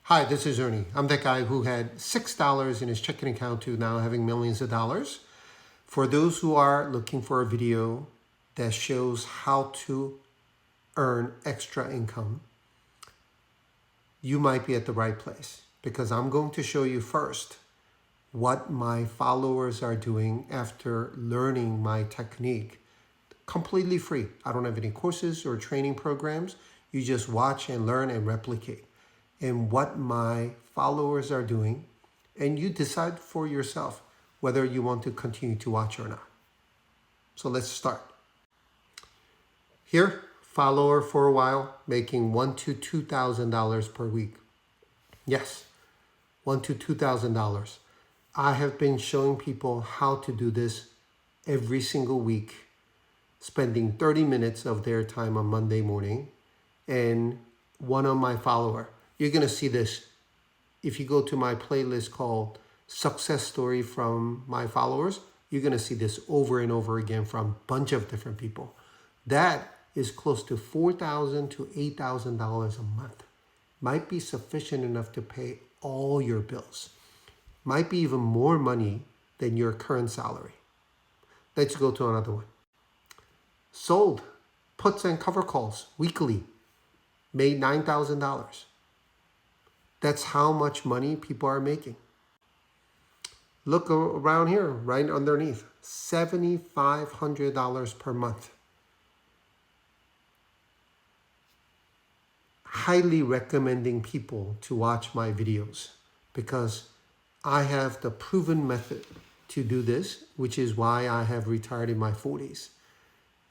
Hi, this is Ernie. I'm that guy who had $6 in his checking account to now having millions of dollars. For those who are looking for a video that shows how to earn extra income, you might be at the right place because I'm going to show you first what my followers are doing after learning my technique completely free. I don't have any courses or training programs. You just watch and learn and replicate. And what my followers are doing, and you decide for yourself whether you want to continue to watch or not. So let's start. Here, follower for a while, making $1,000 to $2,000 per week. Yes, $1,000 to $2,000. I have been showing people how to do this every single week, spending 30 minutes of their time on Monday morning, and one of my followers. You're going to see this if you go to my playlist called Success Story from My Followers. You're going to see this over and over again from a bunch of different people. That is close to $4,000 to $8,000 a month. Might be sufficient enough to pay all your bills. Might be even more money than your current salary. Let's go to another one. Sold puts and cover calls weekly. Made $9,000. That's how much money people are making. Look around here, right underneath, $7,500 per month. Highly recommending people to watch my videos because I have the proven method to do this, which is why I have retired in my 40s.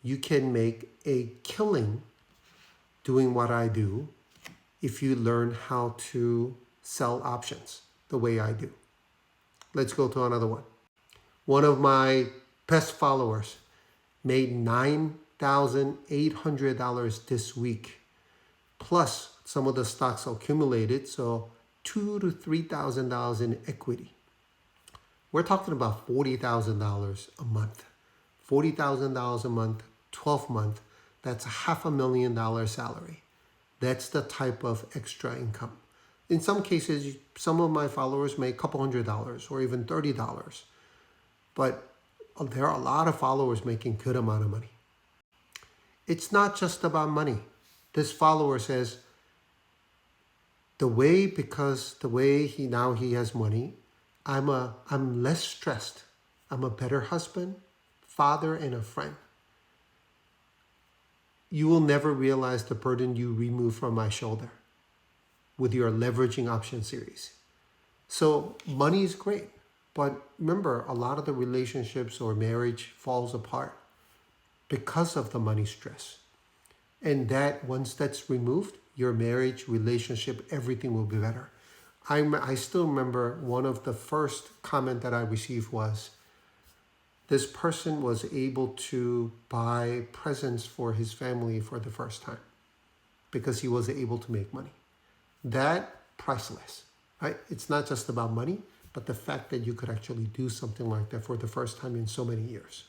You can make a killing doing what I do if you learn how to sell options the way I do. Let's go to another one. One of my best followers made $9,800 this week, plus some of the stocks accumulated, so $2,000 to $3,000 in equity. We're talking about $40,000 a month. $40,000 a month, 12 months, that's $500,000 salary. That's the type of extra income. In some cases, some of my followers make a couple $100 or even $30. But there are a lot of followers making good amount of money. It's not just about money. This follower says, because the way he has money, I'm less stressed. I'm a better husband, father, and a friend. You will never realize the burden you remove from my shoulder with your leveraging option series. So money is great, but remember, a lot of the relationships or marriage falls apart because of the money stress. And that once that's removed, your marriage, relationship, everything will be better. I still remember one of the first comment that I received was, this person was able to buy presents for his family for the first time because he was able to make money. That priceless, right? It's not just about money, but the fact that you could actually do something like that for the first time in so many years.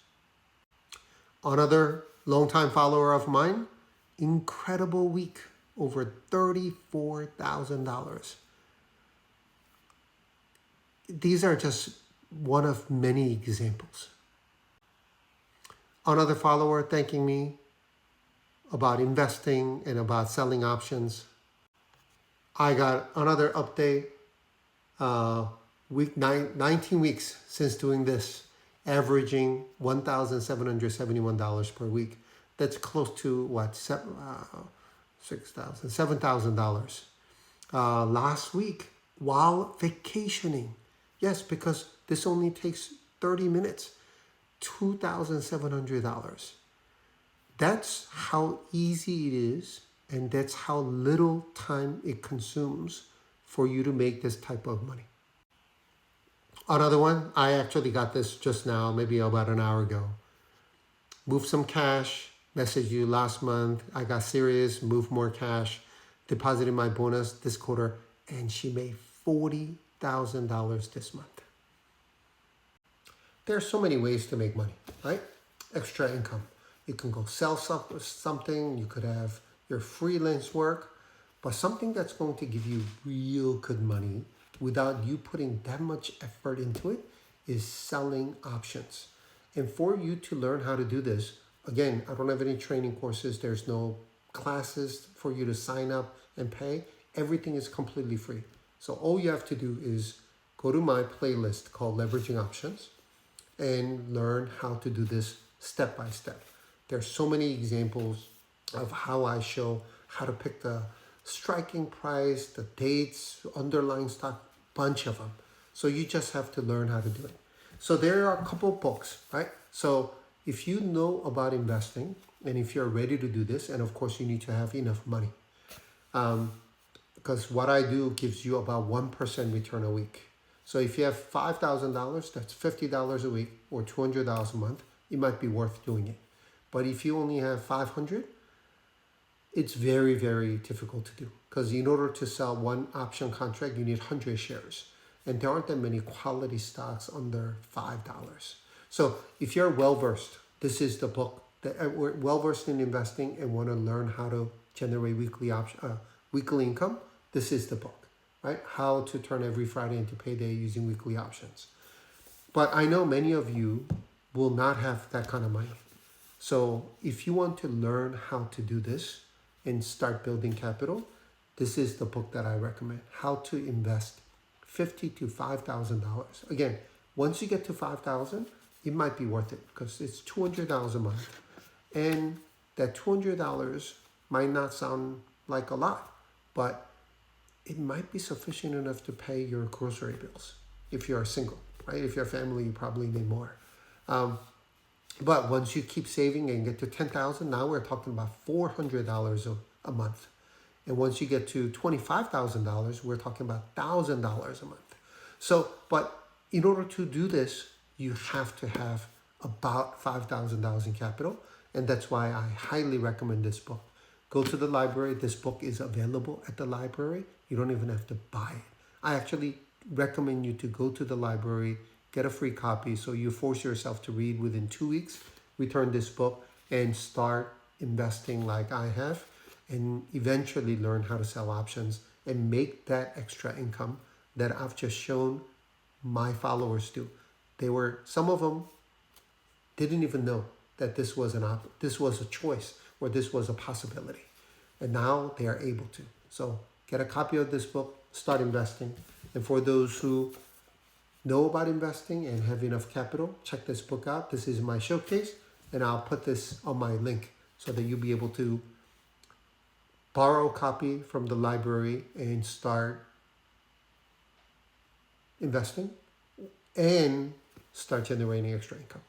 Another longtime follower of mine, incredible week, over $34,000. These are just one of many examples. Another follower thanking me about investing and about selling options. I got another update, 19 weeks since doing this, averaging $1,771 per week. That's close to what, $7,000. Last week, while vacationing, yes, because this only takes 30 minutes, $2,700. That's how easy it is, and that's how little time it consumes for you to make this type of money. Another one, I actually got this just now, maybe about an hour ago. Moved some cash, messaged you last month. I got serious, moved more cash, deposited my bonus this quarter, and she made $40,000 this month. There are so many ways to make money, right? Extra income. You can go sell something. You could have your freelance work. But something that's going to give you real good money without you putting that much effort into it is selling options. And for you to learn how to do this, again, I don't have any training courses. There's no classes for you to sign up and pay. Everything is completely free. So all you have to do is go to my playlist called Leveraging Options and learn how to do this step by step. There's so many examples of how I show how to pick the striking price, the dates, underlying stock, bunch of them. So you just have to learn how to do it. So there are a couple of books, right? So if you know about investing and if you're ready to do this, and of course you need to have enough money, because what I do gives you about 1% return a week. So if you have $5,000, that's $50 a week or $200 a month, it might be worth doing it. But if you only have 500, it's very, very difficult to do, because in order to sell one option contract, you need 100 shares. And there aren't that many quality stocks under $5. So if you're well-versed, this is the book. We're well-versed in investing and want to learn how to generate weekly income. This is the book, right? How to turn every Friday into payday using weekly options. But I know many of you will not have that kind of money. So if you want to learn how to do this and start building capital, this is the book that I recommend. How to invest $50,000 to $5,000. Again, once you get to $5,000, it might be worth it because it's $200 a month. And that $200 might not sound like a lot, but it might be sufficient enough to pay your grocery bills if you're single, right? If you're a family, you probably need more. But once you keep saving and get to $10,000, now we're talking about $400 a month. And once you get to $25,000, we're talking about $1,000 a month. So, but in order to do this, you have to have about $5,000 in capital. And that's why I highly recommend this book. Go to the library. This book is available at the library. You don't even have to buy it. I actually recommend you to go to the library, get a free copy, so you force yourself to read within 2 weeks, return this book, and start investing like I have, and eventually learn how to sell options and make that extra income that I've just shown my followers do. Some of them didn't even know that this was a choice or this was a possibility. And now they are able to. So get a copy of this book, start investing. And for those who know about investing and have enough capital, check this book out. This is my showcase, and I'll put this on my link so that you'll be able to borrow a copy from the library and start investing and start generating extra income.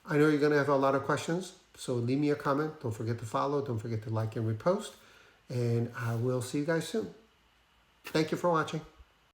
I know you're going to have a lot of questions, so leave me a comment. Don't forget to follow. Don't forget to like and repost. And I will see you guys soon. Thank you for watching.